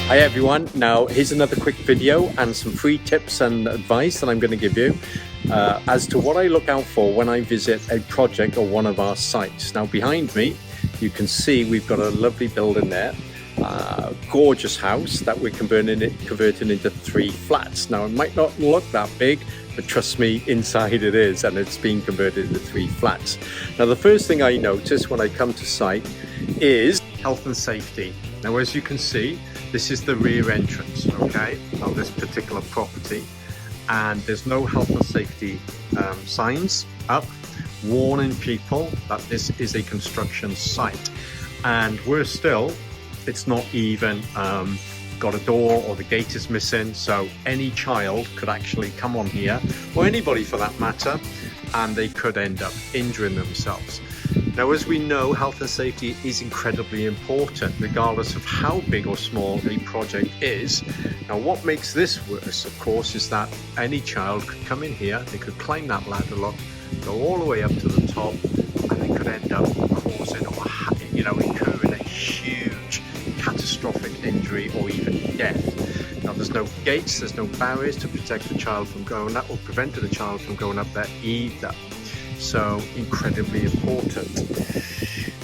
Hi everyone, now here's another quick video and some free tips and advice that I'm going to give you as to what I look out for when I visit a project or one of our sites. Now behind me you can see we've got a lovely building there, gorgeous house that we're converting into 3 flats. Now it might not look that big, but trust me, inside it is, and it's being converted into 3 flats. Now the first thing I notice when I come to site is health and safety. Now as you can see, this is the rear entrance, okay, of this particular property, and there's no health and safety signs up warning people that this is a construction site. And worse still, it's not even got a door, or the gate is missing, so any child could actually come on here, or anybody for that matter, and they could end up injuring themselves. Now, as we know, health and safety is incredibly important, regardless of how big or small a project is. Now, what makes this worse, of course, is that any child could come in here, they could climb that ladder lock, go all the way up to the top, and they could end up causing or, incurring a huge catastrophic injury or even death. Now, there's no gates, there's no barriers to protect the child from going up or prevent the child from going up there either. So incredibly important.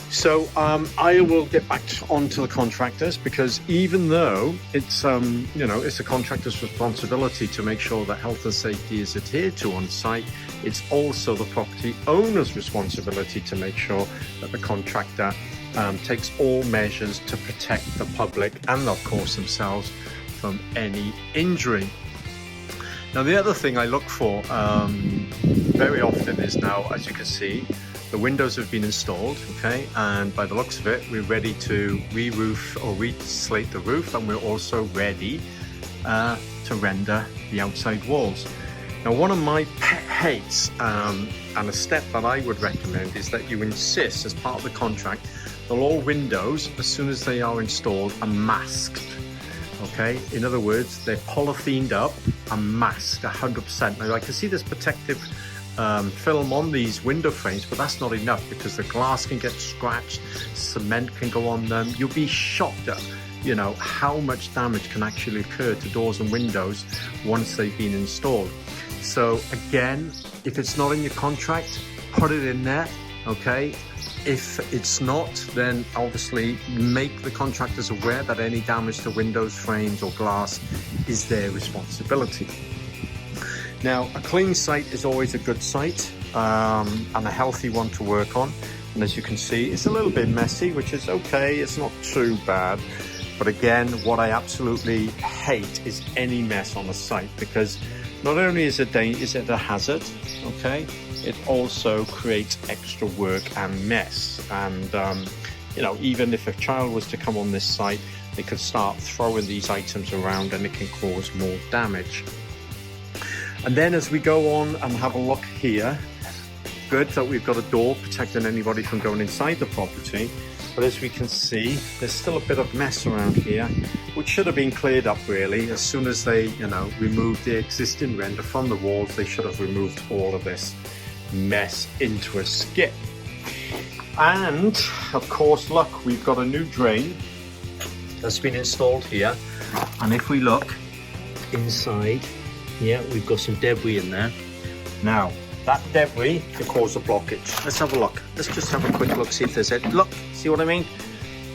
So I will get back onto the contractors, because even though it's it's a contractor's responsibility to make sure that health and safety is adhered to on site, it's also the property owner's responsibility to make sure that the contractor takes all measures to protect the public and of course themselves from any injury. Now the other thing I look for very often is, now as you can see, the windows have been installed, okay, and by the looks of it we're ready to re-roof or re-slate the roof, and we're also ready to render the outside walls. Now one of my pet hates and a step that I would recommend is that you insist as part of the contract that all windows, as soon as they are installed, are masked. Okay, in other words, they're polysthened up and masked 100%. Now I can see there's protective film on these window frames, but that's not enough, because the glass can get scratched, cement can go on them. You'll be shocked at how much damage can actually occur to doors and windows once they've been installed. So again, if it's not in your contract, put it in there, okay? If it's not, then obviously make the contractors aware that any damage to windows, frames or glass is their responsibility. Now, a clean site is always a good site and a healthy one to work on. And as you can see, it's a little bit messy, which is okay, it's not too bad. But again, what I absolutely hate is any mess on a site, because not only is it a hazard, okay, it also creates extra work and mess. And even if a child was to come on this site, they could start throwing these items around and it can cause more damage. And then as we go on and have a look here, good that we've got a door protecting anybody from going inside the property. But as we can see, there's still a bit of mess around here, which should have been cleared up really. As soon as they, removed the existing render from the walls, they should have removed all of this mess into a skip. And of course, look, we've got a new drain that's been installed here. And if we look inside, yeah, we've got some debris in there. Now, that debris can cause a blockage. Let's have a look. Let's just have a quick look, see if there's it. Look, see what I mean?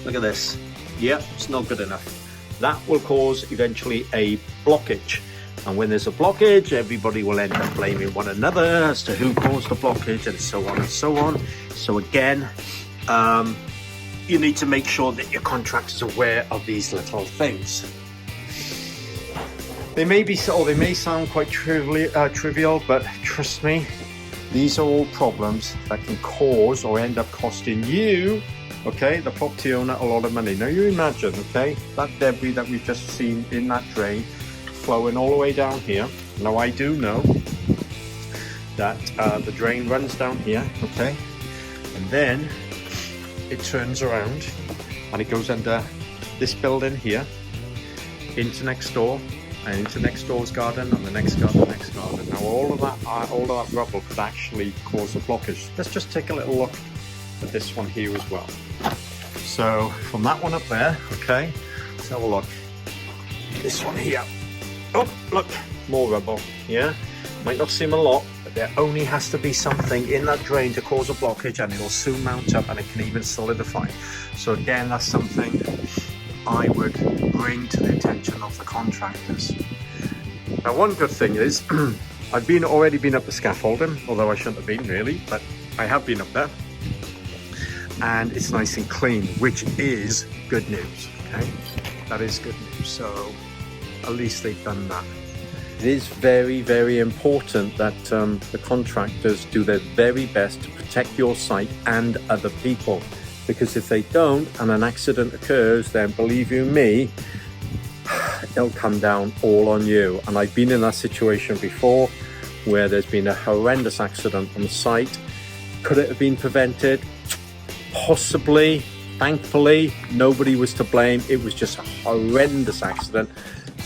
Look at this. Yeah, it's not good enough. That will cause eventually a blockage. And when there's a blockage, everybody will end up blaming one another as to who caused the blockage, and so on and so on. So again, you need to make sure that your contractor is aware of these little things. They may sound quite trivial, but trust me, these are all problems that can cause or end up costing you, okay, the property owner, a lot of money. Now you imagine, okay, that debris that we've just seen in that drain flowing all the way down here. Now I do know that the drain runs down here, okay, and then it turns around and it goes under this building here, into next door, and into next door's garden, and the next garden, Now all of that rubble could actually cause a blockage. Let's just take a little look at this one here as well. So from that one up there, okay, let's have a look. this one here. Oh, look, more rubble. Yeah, might not seem a lot, but there only has to be something in that drain to cause a blockage, and it'll soon mount up, and it can even solidify. So again, that's something I would bring to the attention of the contractors. Now, one good thing is I've already been up the scaffolding, although I shouldn't have been really, but I have been up there, and it's nice and clean, which is good news. Okay, that is good news. So at least they've done that. It is very, very important that the contractors do their very best to protect your site and other people, because if they don't and an accident occurs, then believe you me, it'll come down all on you. And I've been in that situation before where there's been a horrendous accident on the site. Could it have been prevented? Possibly. Thankfully, nobody was to blame. It was just a horrendous accident.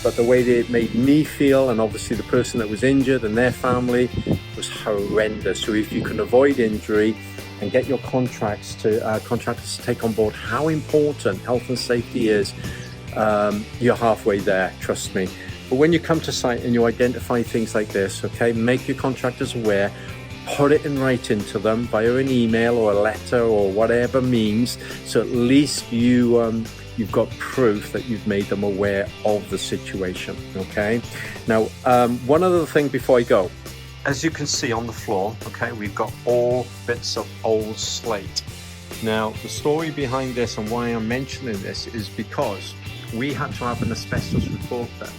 But the way that it made me feel, and obviously the person that was injured and their family, was horrendous. So if you can avoid injury and get your contractors to take on board how important health and safety is, you're halfway there, trust me. But when you come to site and you identify things like this, okay, make your contractors aware, put it in writing to them via an email or a letter or whatever means, so at least you've got proof that you've made them aware of the situation. Okay, now one other thing before I go, as you can see on the floor, okay, we've got all bits of old slate. Now the story behind this and why I'm mentioning this is because we had to have an asbestos report done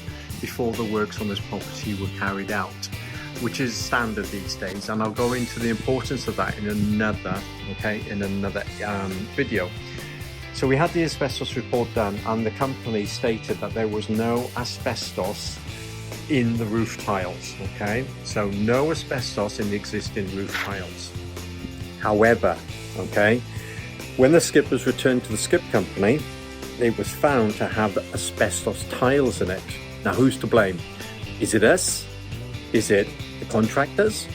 before the works on this property were carried out, which is standard these days, and I'll go into the importance of that in another video. So we had the asbestos report done, and the company stated that there was no asbestos in the roof tiles. Okay, so no asbestos in the existing roof tiles. However, okay, when the skip was returned to the skip company, it was found to have asbestos tiles in it. Now, who's to blame? Is it us? Is it the contractors?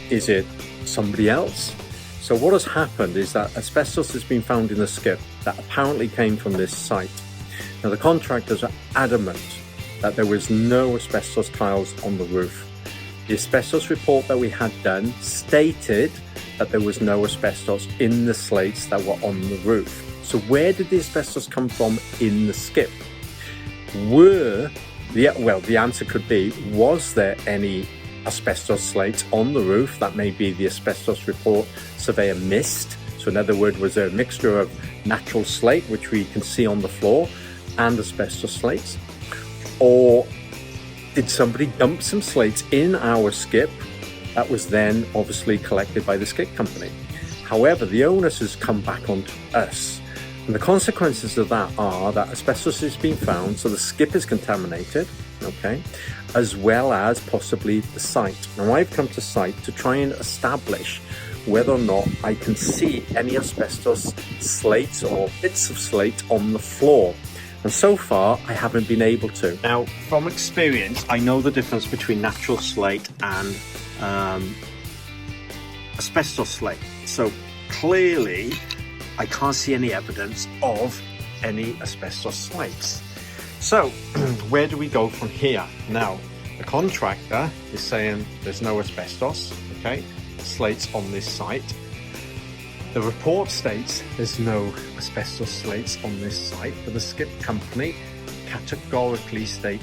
Is it somebody else? So what has happened is that asbestos has been found in the skip that apparently came from this site. Now, the contractors are adamant that there was no asbestos tiles on the roof. The asbestos report that we had done stated that there was no asbestos in the slates that were on the roof. So where did the asbestos come from in the skip? The answer could be, was there any asbestos slates on the roof that maybe the asbestos report surveyor missed? So in other words, was there a mixture of natural slate, which we can see on the floor, and asbestos slates? Or did somebody dump some slates in our skip that was then obviously collected by the skip company? However, the onus has come back onto us. And the consequences of that are that asbestos has been found, so the skip is contaminated, okay, as well as possibly the site. Now, I've come to site to try and establish whether or not I can see any asbestos slates or bits of slate on the floor. And so far, I haven't been able to. Now, from experience, I know the difference between natural slate and asbestos slate. So clearly, I can't see any evidence of any asbestos slates. So where do we go from here? Now, the contractor is saying there's no asbestos, okay, slates on this site. The report states there's no asbestos slates on this site, but the skip company categorically state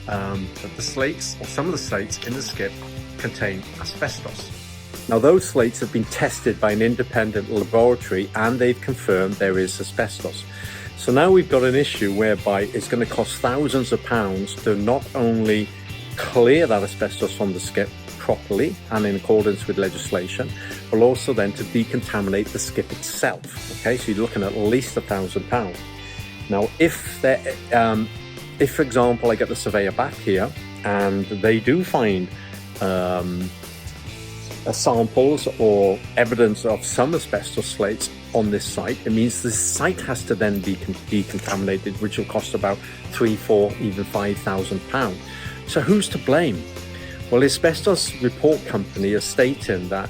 that the slates, or some of the slates in the skip, contain asbestos. Now, those slates have been tested by an independent laboratory and they've confirmed there is asbestos. So now we've got an issue whereby it's going to cost thousands of pounds to not only clear that asbestos from the skip properly and in accordance with legislation, but also then to decontaminate the skip itself. Okay, so you're looking at least £1,000. Now, if for example, I get the surveyor back here and they do find samples or evidence of some asbestos slates on this site, it means the site has to then be decontaminated, which will cost about £3,000, £4,000, even £5,000. So who's to blame? Well, the asbestos report company is stating that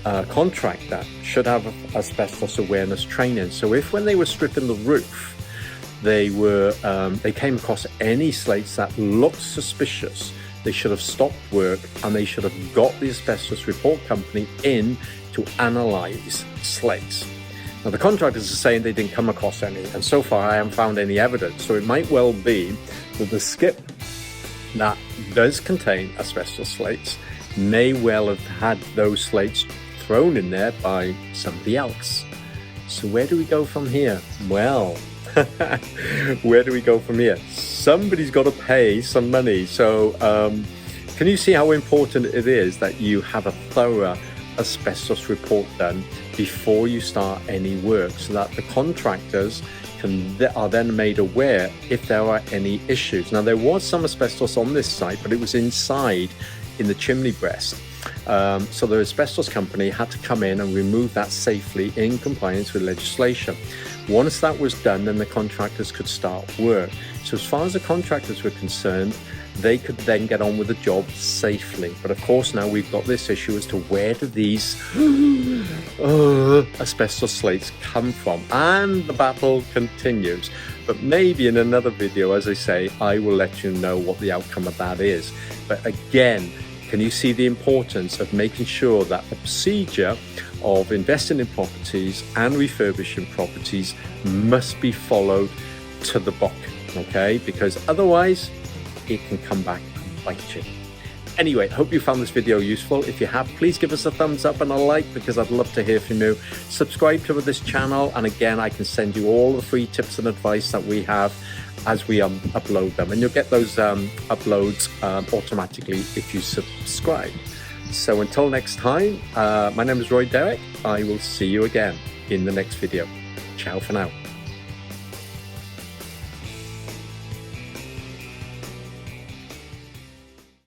a contractor should have asbestos awareness training. So if when they were stripping the roof, they came across any slates that looked suspicious, they should have stopped work and they should have got the asbestos report company in to analyze slates. Now the contractors are saying they didn't come across any, and so far I haven't found any evidence. So it might well be that the skip that does contain asbestos slates may well have had those slates thrown in there by somebody else. So where do we go from here? Well, where do we go from here? Somebody's got to pay some money. So can you see how important it is that you have a thorough asbestos report done before you start any work, so that the contractors are then made aware if there are any issues. Now there was some asbestos on this site, but it was inside in the chimney breast. So the asbestos company had to come in and remove that safely in compliance with legislation. Once that was done, then the contractors could start work. So as far as the contractors were concerned, they could then get on with the job safely. But of course now we've got this issue as to where do these asbestos slates come from, and the battle continues. But maybe in another video, as I say, I will let you know what the outcome of that is. But again, can you see the importance of making sure that the procedure of investing in properties and refurbishing properties must be followed to the book, okay? Because otherwise it can come back and bite you. Anyway, hope you found this video useful. If you have, please give us a thumbs up and a like, because I'd love to hear from you. Subscribe to this channel, and again, I can send you all the free tips and advice that we have as we upload them, and you'll get those uploads automatically if you subscribe. So until next time, my name is Roy Derrick. I will see you again in the next video. Ciao for now.